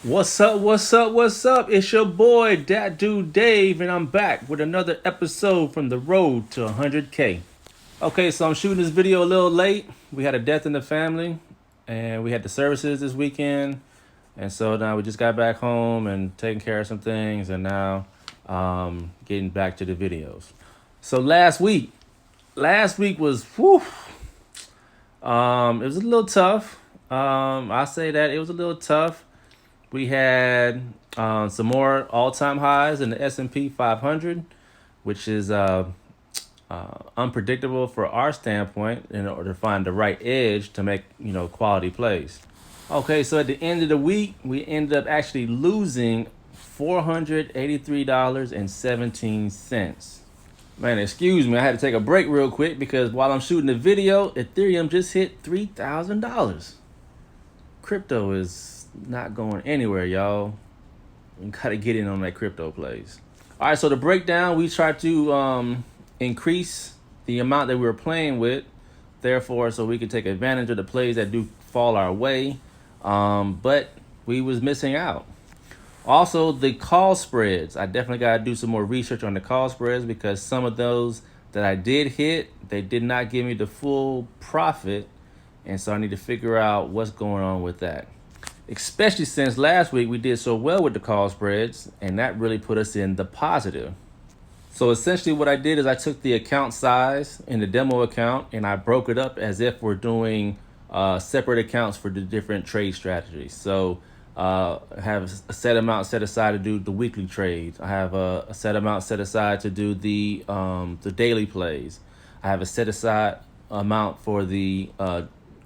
What's up? What's up? What's up? It's your boy, Dat Dude Dave, and I'm back with another episode from the road to 100K. Okay, so I'm shooting this video a little late. We had a death in the family, and we had the services this weekend, and so now we just got back home and taking care of some things, and now getting back to the videos. So last week was whew, it was a little tough. I say that it was a little tough. We had some more all-time highs in the S&P 500, which is unpredictable for our standpoint in order to find the right edge to make quality plays. Okay, so at the end of the week, we ended up actually losing $483.17. Man, excuse me, I had to take a break real quick because while I'm shooting the video, Ethereum just hit $3,000. Crypto is not going anywhere, y'all. You gotta get in on that crypto plays. All right, so the breakdown, we tried to increase the amount that we were playing with, therefore, so we could take advantage of the plays that do fall our way, but we was missing out. Also, the call spreads. I definitely got to do some more research on the call spreads because some of those that I did hit, they did not give me the full profit. And so I need to figure out what's going on with that. Especially since last week we did so well with the call spreads, and that really put us in the positive. So essentially what I did is I took the account size in the demo account and I broke it up as if we're doing separate accounts for the different trade strategies. So I have a set amount set aside to do the weekly trades. I have a set amount set aside to do the daily plays. I have a set aside amount for the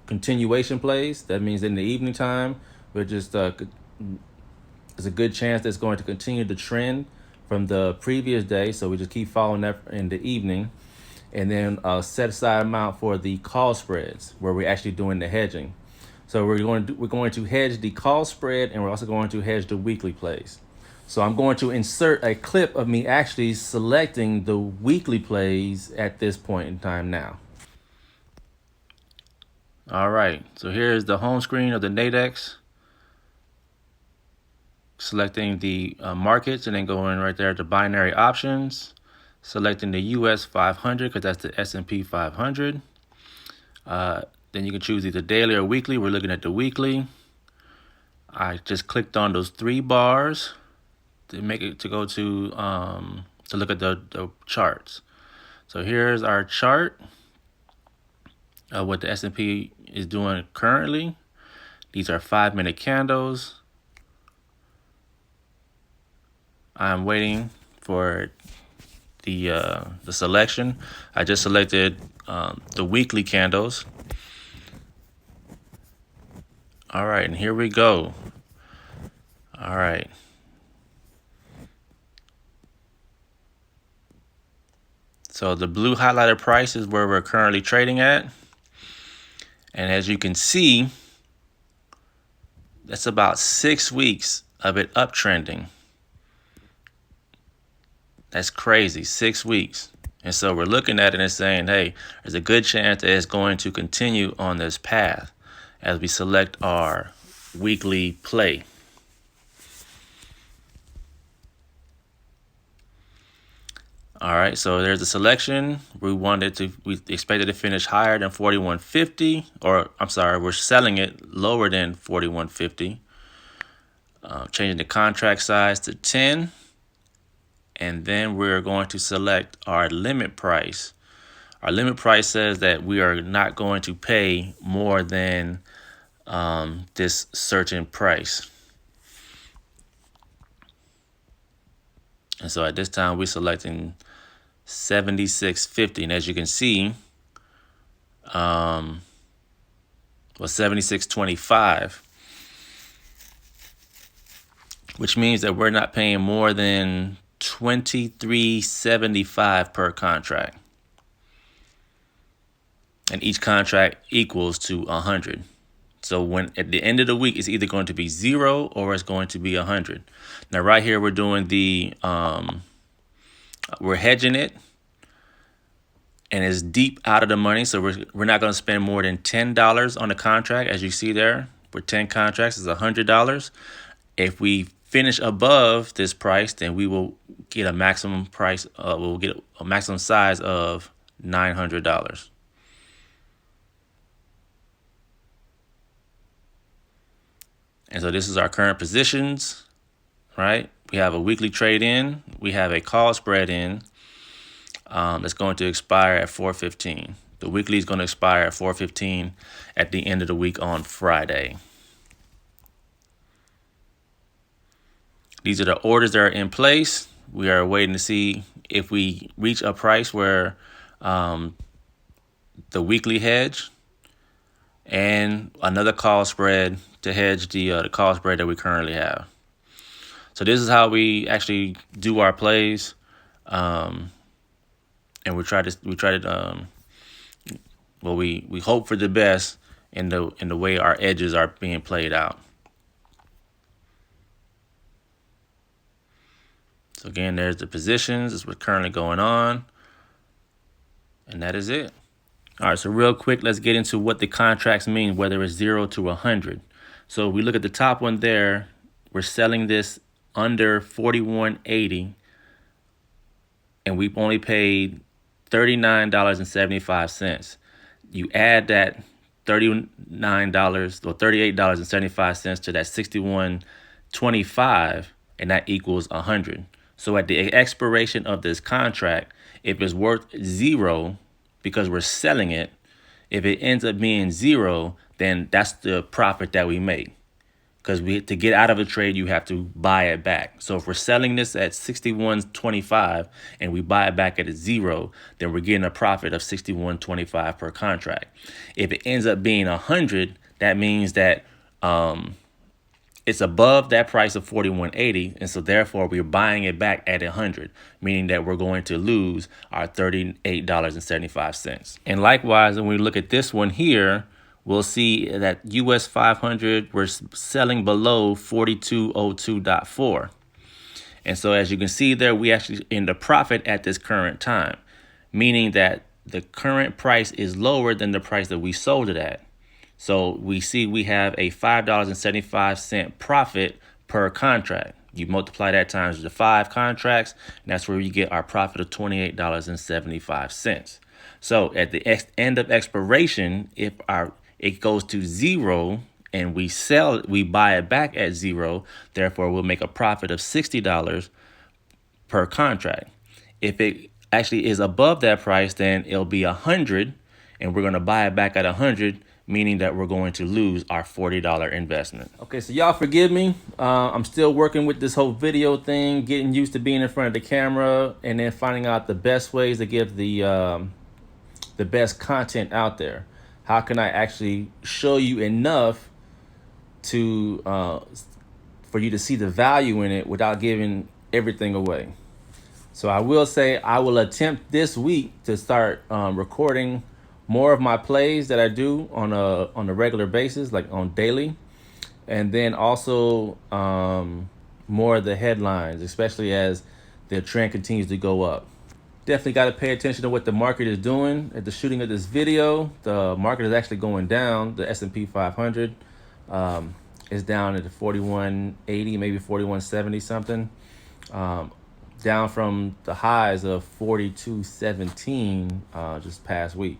continuation plays. That means in the evening time, we're just there's a good chance that's going to continue the trend from the previous day. So we just keep following that in the evening, and then set aside amount for the call spreads where we're actually doing the hedging. So we're going to hedge the call spread, and we're also going to hedge the weekly plays. So I'm going to insert a clip of me actually selecting the weekly plays at this point in time now. All right, so here's the home screen of the Nadex. Selecting the markets and then going right there to binary options. Selecting the US 500 because that's the S&P 500. Then you can choose either daily or weekly. We're looking at the weekly. I just clicked on those 3 bars to make it to go to look at the charts. So here's our chart of what the S&P is doing currently. These are 5-minute candles. I'm waiting for the selection. I just selected the weekly candles. All right, and here we go. All right. So the blue highlighted price is where we're currently trading at. And as you can see, that's about 6 weeks of it uptrending. That's crazy, 6 weeks. And so we're looking at it and saying, hey, there's a good chance that it's going to continue on this path as we select our weekly play. All right, so there's a selection. We expected to finish higher than 41.50, or I'm sorry, we're selling it lower than 41.50. Changing the contract size to 10. And then we're going to select our limit price. Our limit price says that we are not going to pay more than this certain price. And so at this time, we're selecting 76.50. And as you can see, 76.25, which means that we're not paying more than $23.75 per contract, and each contract equals to 100. So when at the end of the week, it's either going to be 0 or it's going to be 100. Now right here, we're doing the we're hedging it, and it's deep out of the money. So we're not going to spend more than $10 on the contract. As you see there, for 10 contracts is $100. If we finish above this price, then we will get a maximum price. We'll get a maximum size of $900. And so this is our current positions, right? We have a weekly trade in. We have a call spread in that's going to expire at 4:15. The weekly is going to expire at 4:15 at the end of the week on Friday. These are the orders that are in place. We are waiting to see if we reach a price where the weekly hedge and another call spread to hedge the call spread that we currently have. So this is how we actually do our plays, and we hope for the best in the way our edges are being played out. So again, there's the positions. This is what's currently going on, and that is it. All right, so real quick, let's get into what the contracts mean, whether it's 0 to 100. So we look at the top one there. We're selling this under 41.80, and we've only paid $39.75. You add that $39 or $38.75 to that $61.25, and that equals 100. So at the expiration of this contract, if it's worth 0 because we're selling it, if it ends up being 0, then that's the profit that we make. Because to get out of a trade, you have to buy it back. So if we're selling this at $61.25 and we buy it back at 0, then we're getting a profit of $61.25 per contract. If it ends up being 100, that means that it's above that price of 41.80, and so therefore we're buying it back at 100, meaning that we're going to lose our $38.75. And likewise, when we look at this one here, we'll see that US 500 we're selling below 4202.4, and so as you can see there, we actually in the profit at this current time, meaning that the current price is lower than the price that we sold it at. So we see we have a $5.75 profit per contract. You multiply that times the 5 contracts, and that's where you get our profit of $28.75. So at the end of expiration, if it goes to 0 and we buy it back at 0, therefore we'll make a profit of $60 per contract. If it actually is above that price, then it'll be 100, and we're going to buy it back at 100, meaning that we're going to lose our $40 investment. Okay, so y'all forgive me. I'm still working with this whole video thing, getting used to being in front of the camera, and then finding out the best ways to give the best content out there. How can I actually show you enough to for you to see the value in it without giving everything away? So I will say I will attempt this week to start recording more of my plays that I do on a regular basis, like on daily, and then also more of the headlines, especially as the trend continues to go up. Definitely got to pay attention to what the market is doing. At the shooting of this video, the market is actually going down. The S&P 500 is down at 4180, maybe 4170 something, down from the highs of 4217 just past week.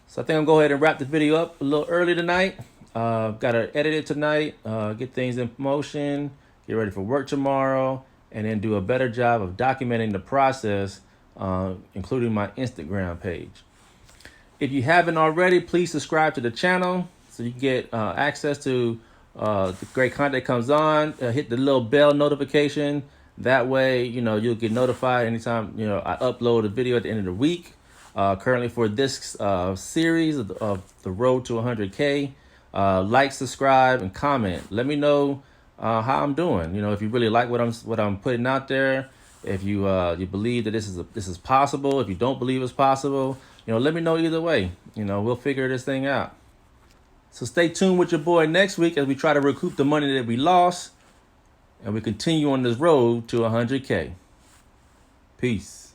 So I think I'm going to go ahead and wrap the video up a little early tonight. Got to edit it tonight, get things in motion, get ready for work tomorrow, and then do a better job of documenting the process, including my Instagram page. If you haven't already, please subscribe to the channel so you can get access to the great content that comes on. Hit the little bell notification. That way, you'll get notified anytime, I upload a video at the end of the week. Currently for this series of the Road to 100K, like, subscribe, and comment. Let me know how I'm doing. If you really like what I'm putting out there, if you believe that this is possible, if you don't believe it's possible, let me know either way. We'll figure this thing out. So stay tuned with your boy next week as we try to recoup the money that we lost, and we continue on this road to 100K. Peace.